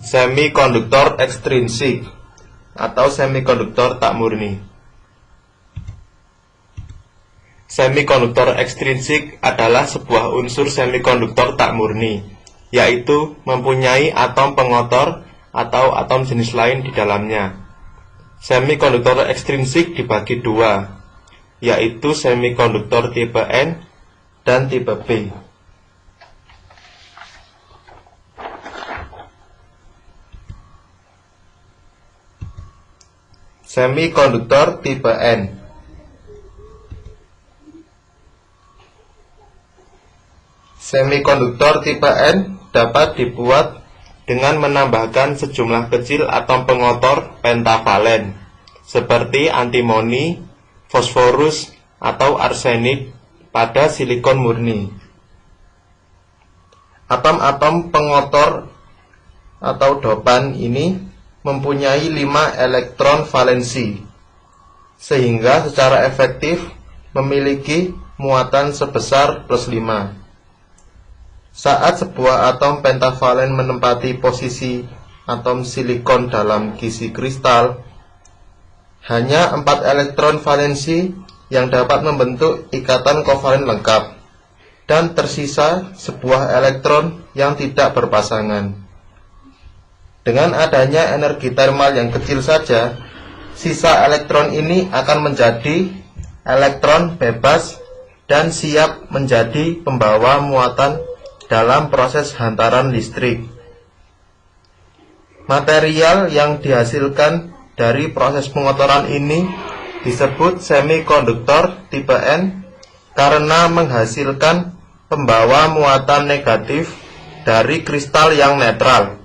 Semikonduktor ekstrinsik atau semikonduktor tak murni. Semikonduktor ekstrinsik adalah sebuah unsur semikonduktor tak murni, yaitu mempunyai atom pengotor atau atom jenis lain di dalamnya. Semikonduktor ekstrinsik dibagi dua, yaitu semikonduktor tipe N dan tipe P. Semikonduktor tipe N. Semikonduktor tipe N dapat dibuat dengan menambahkan sejumlah kecil atom pengotor pentavalen seperti antimoni, fosforus, atau arsenik pada silikon murni. Atom-atom pengotor atau dopan ini mempunyai 5 elektron valensi, sehingga secara efektif memiliki muatan sebesar +5. Saat sebuah atom pentavalen menempati posisi atom silikon dalam kisi kristal, hanya 4 elektron valensi yang dapat membentuk ikatan kovalen lengkap, dan tersisa sebuah elektron yang tidak berpasangan. Dengan adanya energi termal yang kecil saja, sisa elektron ini akan menjadi elektron bebas dan siap menjadi pembawa muatan dalam proses hantaran listrik. Material yang dihasilkan dari proses pengotoran ini disebut semikonduktor tipe N karena menghasilkan pembawa muatan negatif dari kristal yang netral.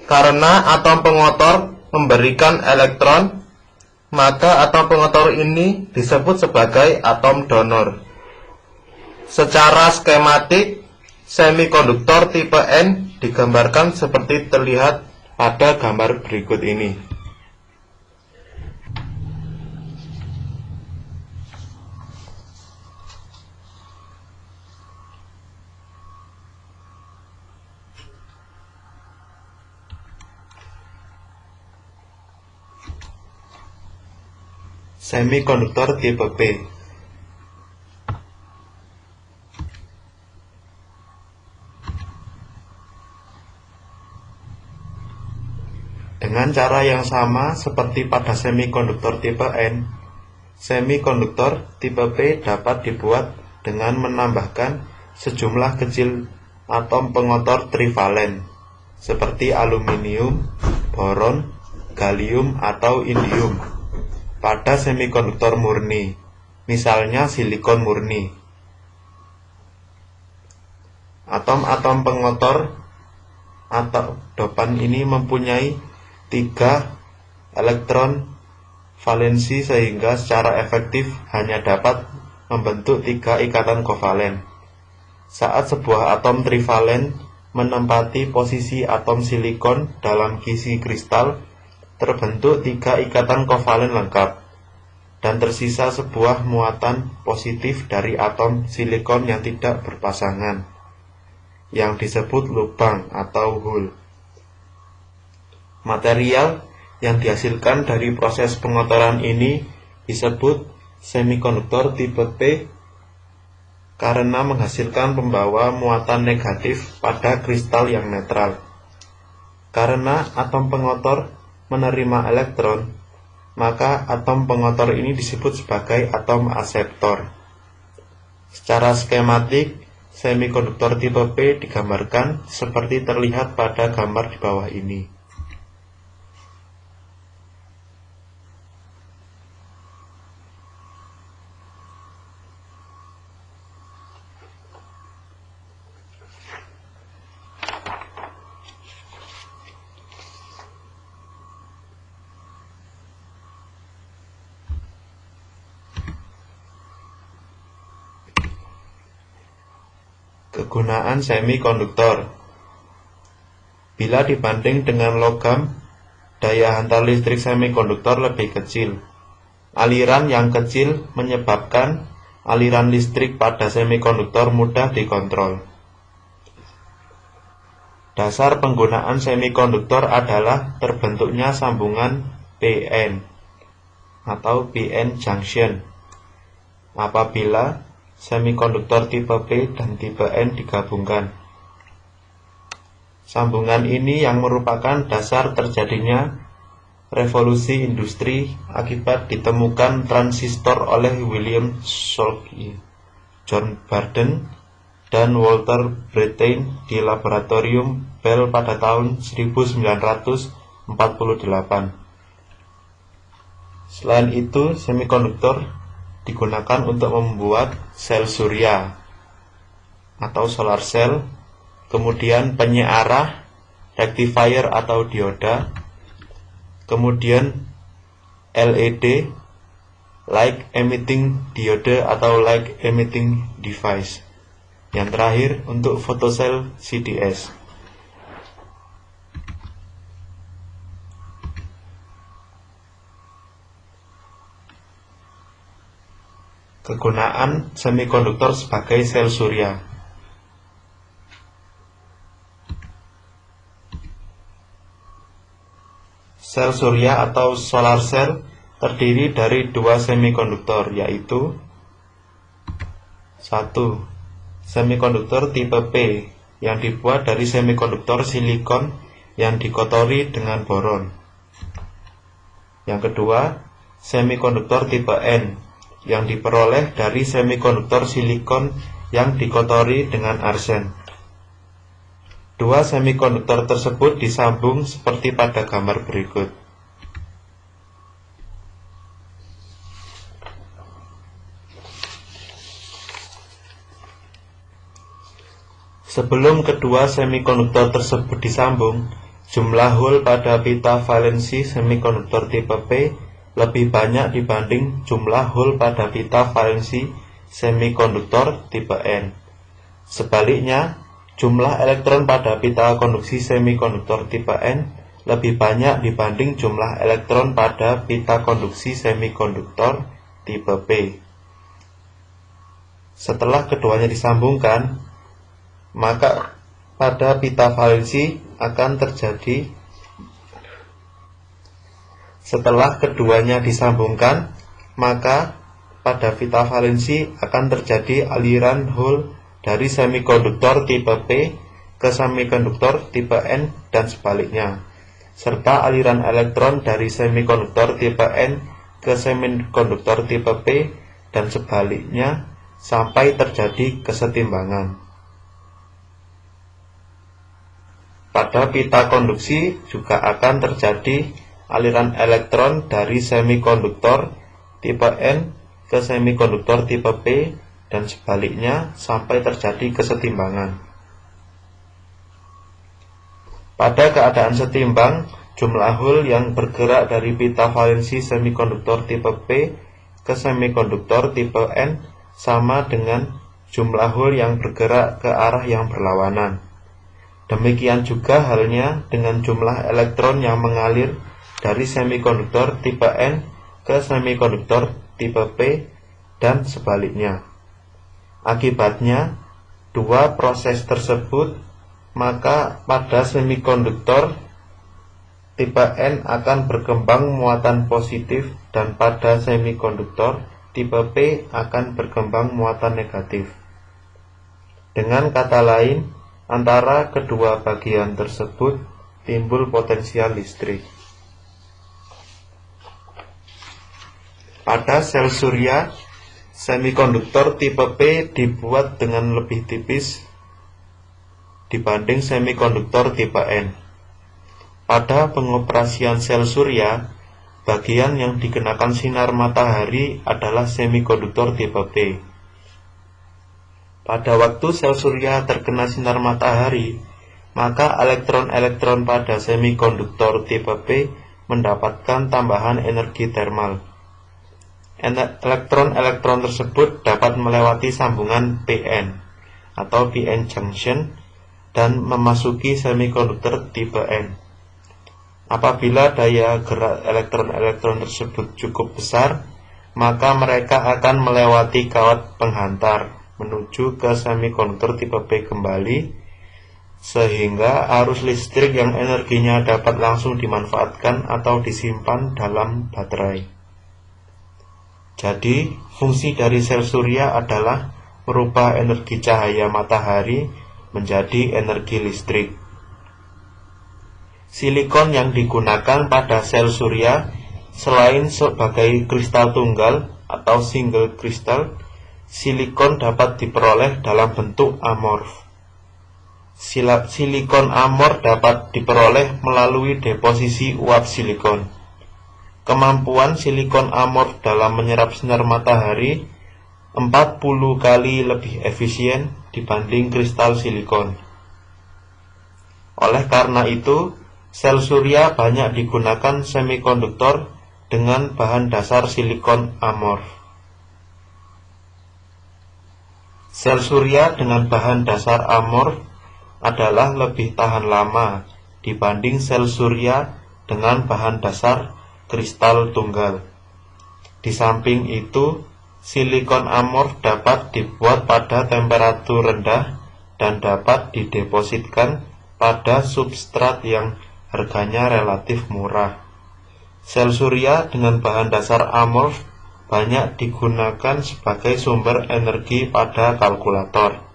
Karena atom pengotor memberikan elektron, maka atom pengotor ini disebut sebagai atom donor. Secara skematik, semikonduktor tipe N digambarkan seperti terlihat pada gambar berikut ini. Semikonduktor tipe P. Dengan cara yang sama seperti pada semikonduktor tipe N, semikonduktor tipe P dapat dibuat dengan menambahkan sejumlah kecil atom pengotor trivalen seperti aluminium, boron, gallium, atau indium pada semikonduktor murni, misalnya silikon murni. Atom-atom pengotor atau dopan ini mempunyai 3 elektron valensi sehingga secara efektif hanya dapat membentuk 3 ikatan kovalen. Saat sebuah atom trivalen menempati posisi atom silikon dalam kisi kristal, terbentuk 3 ikatan kovalen lengkap, dan tersisa sebuah muatan positif dari atom silikon yang tidak berpasangan, yang disebut lubang atau hole. Material yang dihasilkan dari proses pengotoran ini disebut semikonduktor tipe P karena menghasilkan pembawa muatan negatif pada kristal yang netral. Karena atom pengotor menerima elektron, maka atom pengotor ini disebut sebagai atom aseptor. Secara skematik, semikonduktor tipe P digambarkan seperti terlihat pada gambar di bawah ini. Kegunaan semikonduktor. Bila dibanding dengan logam, daya hantar listrik semikonduktor lebih kecil. Aliran yang kecil menyebabkan aliran listrik pada semikonduktor mudah dikontrol. Dasar penggunaan semikonduktor adalah terbentuknya sambungan PN atau PN junction apabila semikonduktor tipe P dan tipe N digabungkan. Sambungan ini yang merupakan dasar terjadinya revolusi industri akibat ditemukan transistor oleh William Shockley, John Barden, dan Walter Brattain di laboratorium Bell pada tahun 1948. Selain itu, semikonduktor digunakan untuk membuat sel surya atau solar cell, kemudian penyearah, rectifier atau dioda, kemudian LED, light emitting diode atau light emitting device. Yang terakhir untuk fotosel CDS. Kegunaan semikonduktor sebagai sel surya. Sel surya atau solar cell terdiri dari dua semikonduktor, yaitu 1. Semikonduktor tipe P yang dibuat dari semikonduktor silikon yang dikotori dengan boron. Yang kedua, semikonduktor tipe N yang diperoleh dari semikonduktor silikon yang dikotori dengan arsen. Dua semikonduktor tersebut disambung seperti pada gambar berikut. Sebelum kedua semikonduktor tersebut disambung, jumlah hole pada pita valensi semikonduktor tipe P lebih banyak dibanding jumlah hole pada pita valensi semikonduktor tipe N. Sebaliknya, jumlah elektron pada pita konduksi semikonduktor tipe N lebih banyak dibanding jumlah elektron pada pita konduksi semikonduktor tipe P. Setelah keduanya disambungkan, maka pada pita valensi akan terjadi setelah keduanya disambungkan, maka pada pita valensi akan terjadi aliran hole dari semikonduktor tipe P ke semikonduktor tipe N dan sebaliknya, serta aliran elektron dari semikonduktor tipe N ke semikonduktor tipe P dan sebaliknya sampai terjadi kesetimbangan. Pada pita konduksi juga akan terjadi aliran elektron dari semikonduktor tipe N ke semikonduktor tipe P dan sebaliknya sampai terjadi kesetimbangan. Pada keadaan setimbang, jumlah hole yang bergerak dari pita valensi semikonduktor tipe P ke semikonduktor tipe N sama dengan jumlah hole yang bergerak ke arah yang berlawanan. Demikian juga halnya dengan jumlah elektron yang mengalir dari semikonduktor tipe N ke semikonduktor tipe P dan sebaliknya. Akibatnya, dua proses tersebut, maka pada semikonduktor tipe N akan berkembang muatan positif dan pada semikonduktor tipe P akan berkembang muatan negatif. Dengan kata lain, antara kedua bagian tersebut timbul potensial listrik. Pada sel surya, semikonduktor tipe P dibuat dengan lebih tipis dibanding semikonduktor tipe N. Pada pengoperasian sel surya, bagian yang dikenakan sinar matahari adalah semikonduktor tipe P. Pada waktu sel surya terkena sinar matahari, maka elektron-elektron pada semikonduktor tipe P mendapatkan tambahan energi termal. Elektron-elektron tersebut dapat melewati sambungan PN atau PN junction dan memasuki semikonduktor tipe N. Apabila daya gerak elektron-elektron tersebut cukup besar, maka mereka akan melewati kawat penghantar menuju ke semikonduktor tipe P kembali, sehingga arus listrik yang energinya dapat langsung dimanfaatkan atau disimpan dalam baterai. Jadi, fungsi dari sel surya adalah merubah energi cahaya matahari menjadi energi listrik. Silikon yang digunakan pada sel surya selain sebagai kristal tunggal atau single crystal, silikon dapat diperoleh dalam bentuk amorf. Silikon amorf dapat diperoleh melalui deposisi uap silikon. Kemampuan silikon amorf dalam menyerap sinar matahari 40 kali lebih efisien dibanding kristal silikon. Oleh karena itu, sel surya banyak digunakan semikonduktor dengan bahan dasar silikon amorf. Sel surya dengan bahan dasar amorf adalah lebih tahan lama dibanding sel surya dengan bahan dasar kristal tunggal. Di samping itu, silikon amorf dapat dibuat pada temperatur rendah dan dapat didepositkan pada substrat yang harganya relatif murah. Sel surya dengan bahan dasar amorf banyak digunakan sebagai sumber energi pada kalkulator.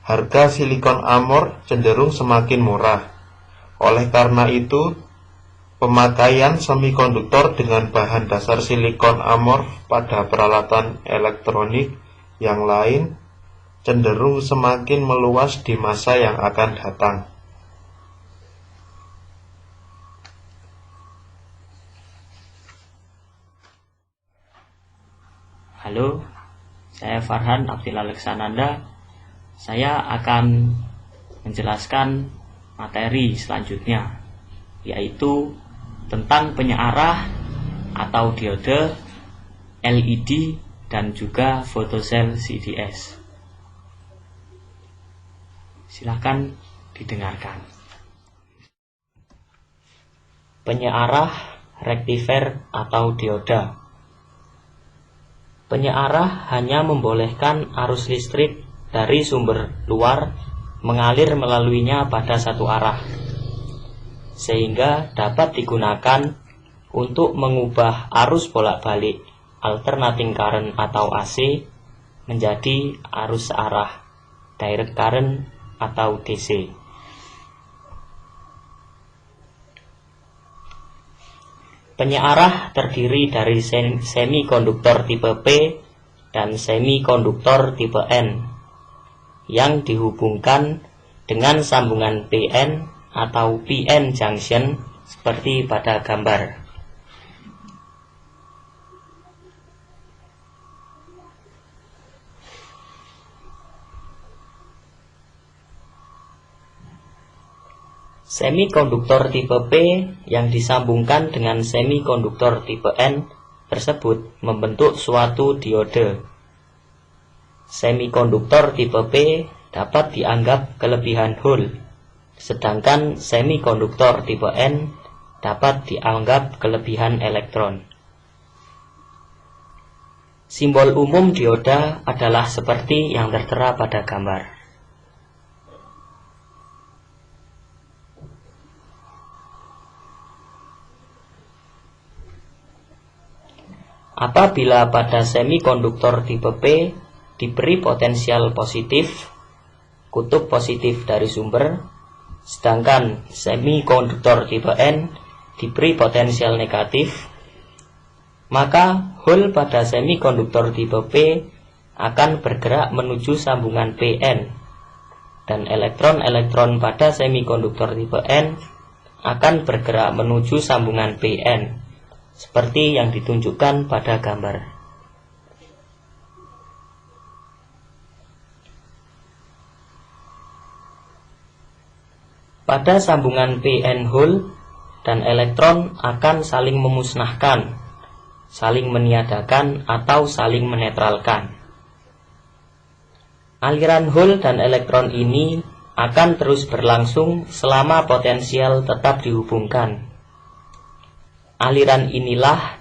Harga silikon amorf cenderung semakin murah. Oleh karena itu, pemakaian semikonduktor dengan bahan dasar silikon amorf pada peralatan elektronik yang lain cenderung semakin meluas di masa yang akan datang. Halo, saya Farhan Abdil Alexananda. Saya akan menjelaskan materi selanjutnya, yaitu tentang penyearah atau diode, LED, dan juga fotosel CDS. Silakan didengarkan. Penyearah, rektiver, atau dioda. Penyearah hanya membolehkan arus listrik dari sumber luar mengalir melaluinya pada satu arah, sehingga dapat digunakan untuk mengubah arus bolak-balik alternating current atau AC menjadi arus searah direct current atau DC. Penyearah terdiri dari semikonduktor tipe P dan semikonduktor tipe N yang dihubungkan dengan sambungan PN atau PN junction seperti pada gambar. Semikonduktor tipe P yang disambungkan dengan semikonduktor tipe N tersebut membentuk suatu diode. Semikonduktor tipe P dapat dianggap kelebihan hole, sedangkan semikonduktor tipe N dapat dianggap kelebihan elektron. Simbol umum dioda adalah seperti yang tertera pada gambar. Apabila pada semikonduktor tipe P diberi potensial positif, kutub positif dari sumber, sedangkan semikonduktor tipe N diberi potensial negatif, maka hole pada semikonduktor tipe P akan bergerak menuju sambungan PN, dan elektron-elektron pada semikonduktor tipe N akan bergerak menuju sambungan PN, seperti yang ditunjukkan pada gambar. Pada sambungan PN hole dan elektron akan saling memusnahkan, saling meniadakan atau saling menetralkan. Aliran hole dan elektron ini akan terus berlangsung selama potensial tetap dihubungkan. Aliran inilah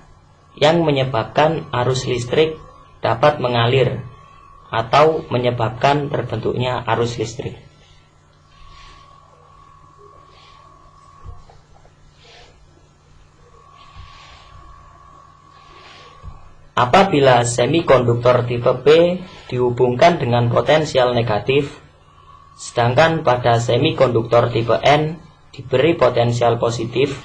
yang menyebabkan arus listrik dapat mengalir atau menyebabkan terbentuknya arus listrik. Apabila semikonduktor tipe P dihubungkan dengan potensial negatif, sedangkan pada semikonduktor tipe N diberi potensial positif,